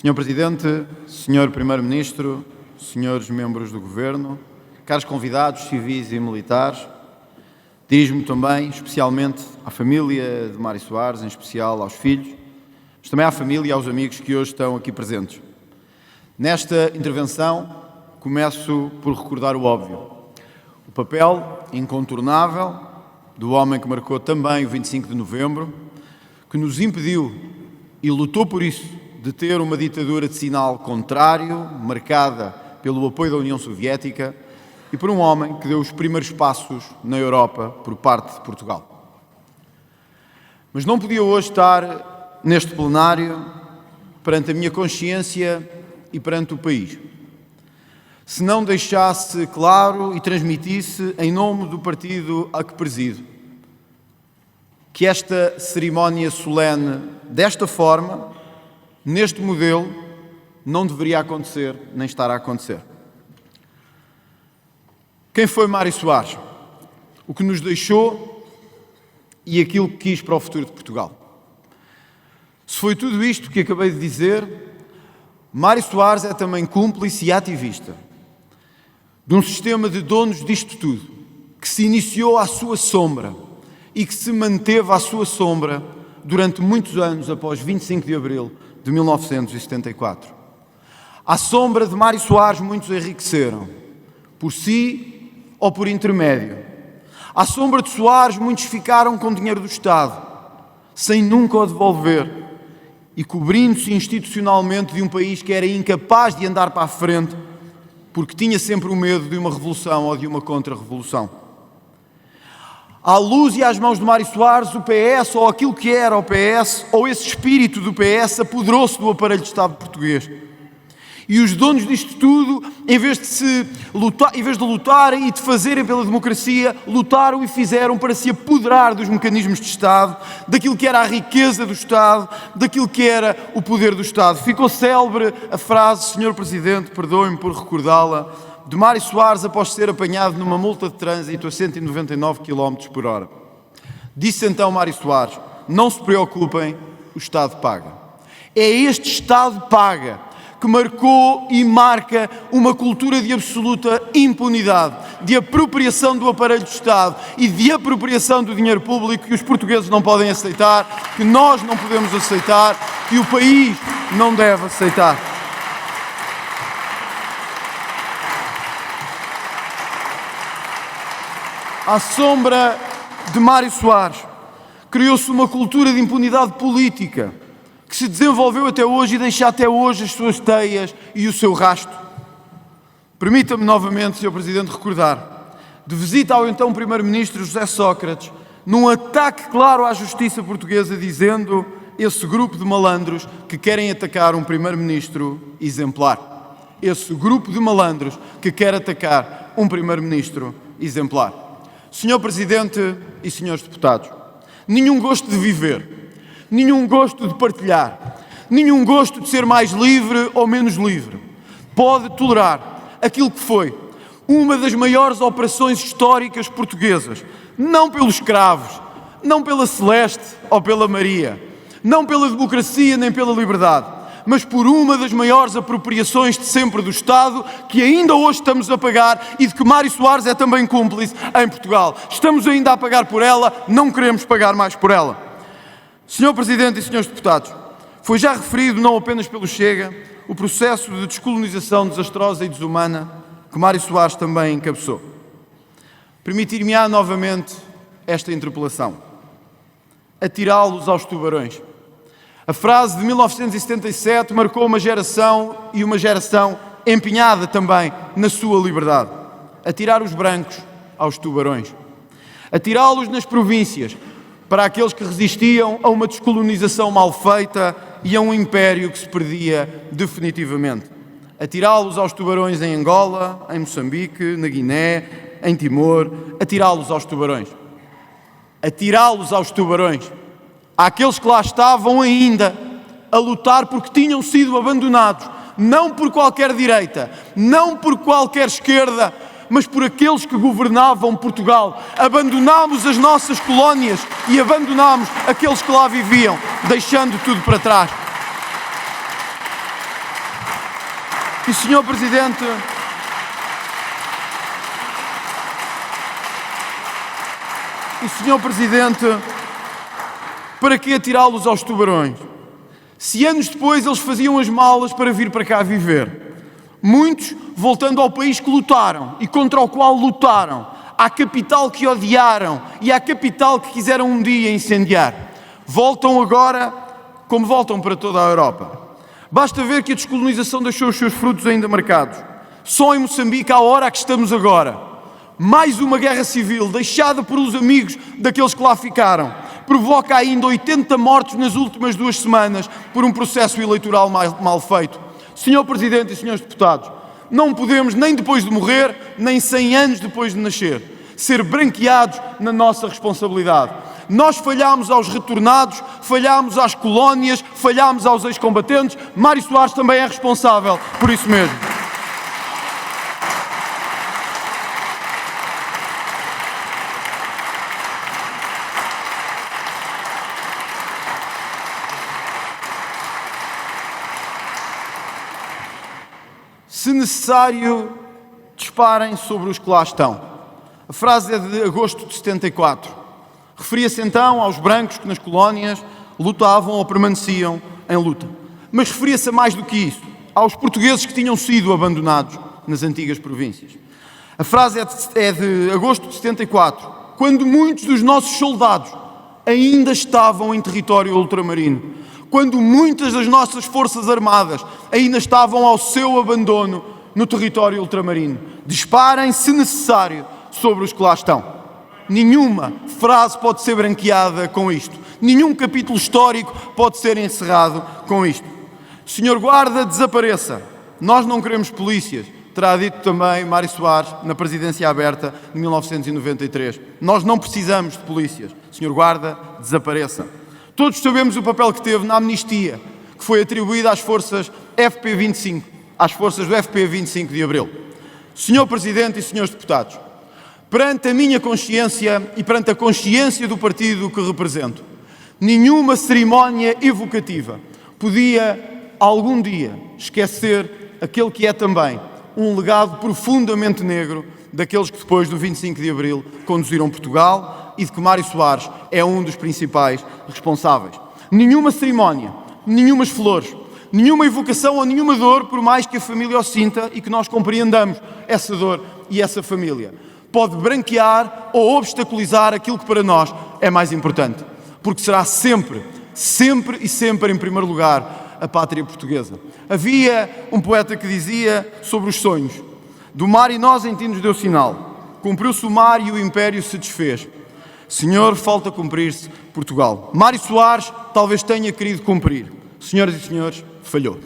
Senhor Presidente, Senhor Primeiro-Ministro, senhores membros do Governo, caros convidados civis e militares, dirijo-me também especialmente à família de Mário Soares, em especial aos filhos, mas também à família e aos amigos que hoje estão aqui presentes. Nesta intervenção, começo por recordar o óbvio. O papel incontornável do homem que marcou também o 25 de novembro, que nos impediu e lutou por isso de ter uma ditadura de sinal contrário, marcada pelo apoio da União Soviética, e por um homem que deu os primeiros passos na Europa por parte de Portugal. Mas não podia hoje estar neste plenário perante a minha consciência e perante o país, se não deixasse claro e transmitisse, em nome do partido a que presido, que esta cerimónia solene, desta forma, neste modelo, não deveria acontecer, nem estar a acontecer. Quem foi Mário Soares? O que nos deixou e aquilo que quis para o futuro de Portugal. Se foi tudo isto que acabei de dizer, Mário Soares é também cúmplice e ativista de um sistema de donos disto tudo, que se iniciou à sua sombra e que se manteve à sua sombra durante muitos anos após 25 de abril de 1974. À sombra de Mário Soares muitos enriqueceram, por si ou por intermédio. À sombra de Soares muitos ficaram com dinheiro do Estado, sem nunca o devolver, e cobrindo-se institucionalmente de um país que era incapaz de andar para a frente, porque tinha sempre o medo de uma revolução ou de uma contra-revolução. À luz e às mãos de Mário Soares, o PS, ou aquilo que era o PS, ou esse espírito do PS, apoderou-se do aparelho de Estado português. E os donos disto tudo, em vez de lutarem e de fazerem pela democracia, lutaram e fizeram para se apoderar dos mecanismos de Estado, daquilo que era a riqueza do Estado, daquilo que era o poder do Estado. Ficou célebre a frase, Senhor Presidente, perdoe-me por recordá-la, de Mário Soares após ser apanhado numa multa de trânsito a 199 km por hora. Disse então Mário Soares: não se preocupem, o Estado paga. É este Estado paga que marcou e marca uma cultura de absoluta impunidade, de apropriação do aparelho do Estado e de apropriação do dinheiro público que os portugueses não podem aceitar, que nós não podemos aceitar, que o país não deve aceitar. À sombra de Mário Soares, criou-se uma cultura de impunidade política que se desenvolveu até hoje e deixa até hoje as suas teias e o seu rastro. Permita-me novamente, Sr. Presidente, recordar, de visita ao então Primeiro-Ministro José Sócrates, num ataque claro à justiça portuguesa, dizendo esse grupo de malandros que querem atacar um Primeiro-Ministro exemplar. Esse grupo de malandros que quer atacar um Primeiro-Ministro exemplar. Senhor Presidente e senhores deputados, nenhum gosto de viver, nenhum gosto de partilhar, nenhum gosto de ser mais livre ou menos livre pode tolerar aquilo que foi uma das maiores operações históricas portuguesas, não pelos escravos, não pela Celeste ou pela Maria, não pela democracia nem pela liberdade, mas por uma das maiores apropriações de sempre do Estado, que ainda hoje estamos a pagar e de que Mário Soares é também cúmplice em Portugal. Estamos ainda a pagar por ela, não queremos pagar mais por ela. Senhor Presidente e senhores deputados, foi já referido, não apenas pelo Chega, o processo de descolonização desastrosa e desumana que Mário Soares também encabeçou. Permitir-me-á novamente esta interpelação: atirá-los aos tubarões. A frase de 1977 marcou uma geração e uma geração empenhada também na sua liberdade. Atirar os brancos aos tubarões. Atirá-los nas províncias para aqueles que resistiam a uma descolonização mal feita e a um império que se perdia definitivamente. Atirá-los aos tubarões em Angola, em Moçambique, na Guiné, em Timor. Atirá-los aos tubarões. Atirá-los aos tubarões. Àqueles que lá estavam ainda a lutar porque tinham sido abandonados, não por qualquer direita, não por qualquer esquerda, mas por aqueles que governavam Portugal. Abandonámos as nossas colónias e abandonámos aqueles que lá viviam, deixando tudo para trás. E, Senhor Presidente, para que atirá-los aos tubarões? Se anos depois eles faziam as malas para vir para cá viver, muitos voltando ao país que lutaram e contra o qual lutaram, à capital que odiaram e à capital que quiseram um dia incendiar, voltam agora como voltam para toda a Europa. Basta ver que a descolonização deixou os seus frutos ainda marcados. Só em Moçambique, à hora que estamos agora, mais uma guerra civil deixada por os amigos daqueles que lá ficaram, provoca ainda 80 mortos nas últimas 2 semanas por um processo eleitoral mal feito. Senhor Presidente e senhores deputados, não podemos, nem depois de morrer, nem 100 anos depois de nascer, ser branqueados na nossa responsabilidade. Nós falhámos aos retornados, falhámos às colónias, falhámos aos ex-combatentes. Mário Soares também é responsável por isso mesmo. Se necessário, disparem sobre os que lá estão. A frase é de agosto de 74. Referia-se então aos brancos que nas colónias lutavam ou permaneciam em luta. Mas referia-se a mais do que isso, aos portugueses que tinham sido abandonados nas antigas províncias. A frase é de agosto de 74, quando muitos dos nossos soldados ainda estavam em território ultramarino, quando muitas das nossas forças armadas ainda estavam ao seu abandono no território ultramarino. Disparem, se necessário, sobre os que lá estão. Nenhuma frase pode ser branqueada com isto. Nenhum capítulo histórico pode ser encerrado com isto. Senhor Guarda, desapareça. Nós não queremos polícias, terá dito também Mário Soares na presidência aberta de 1993. Nós não precisamos de polícias. Senhor Guarda, desapareça. Todos sabemos o papel que teve na amnistia, que foi atribuída às forças FP25, às forças do FP 25 de Abril. Senhor Presidente e senhores deputados, perante a minha consciência e perante a consciência do partido que represento, nenhuma cerimónia evocativa podia, algum dia, esquecer aquele que é também um legado profundamente negro daqueles que depois do 25 de Abril conduziram Portugal e de que Mário Soares é um dos principais responsáveis. Nenhuma cerimónia, nenhumas flores, nenhuma evocação ou nenhuma dor, por mais que a família o sinta e que nós compreendamos essa dor e essa família, pode branquear ou obstaculizar aquilo que para nós é mais importante. Porque será sempre, sempre e sempre em primeiro lugar a pátria portuguesa. Havia um poeta que dizia sobre os sonhos: do mar e nós em ti nos deu sinal, cumpriu-se o mar e o império se desfez. Senhor, falta cumprir-se Portugal. Mário Soares talvez tenha querido cumprir. Senhoras e senhores, falhou.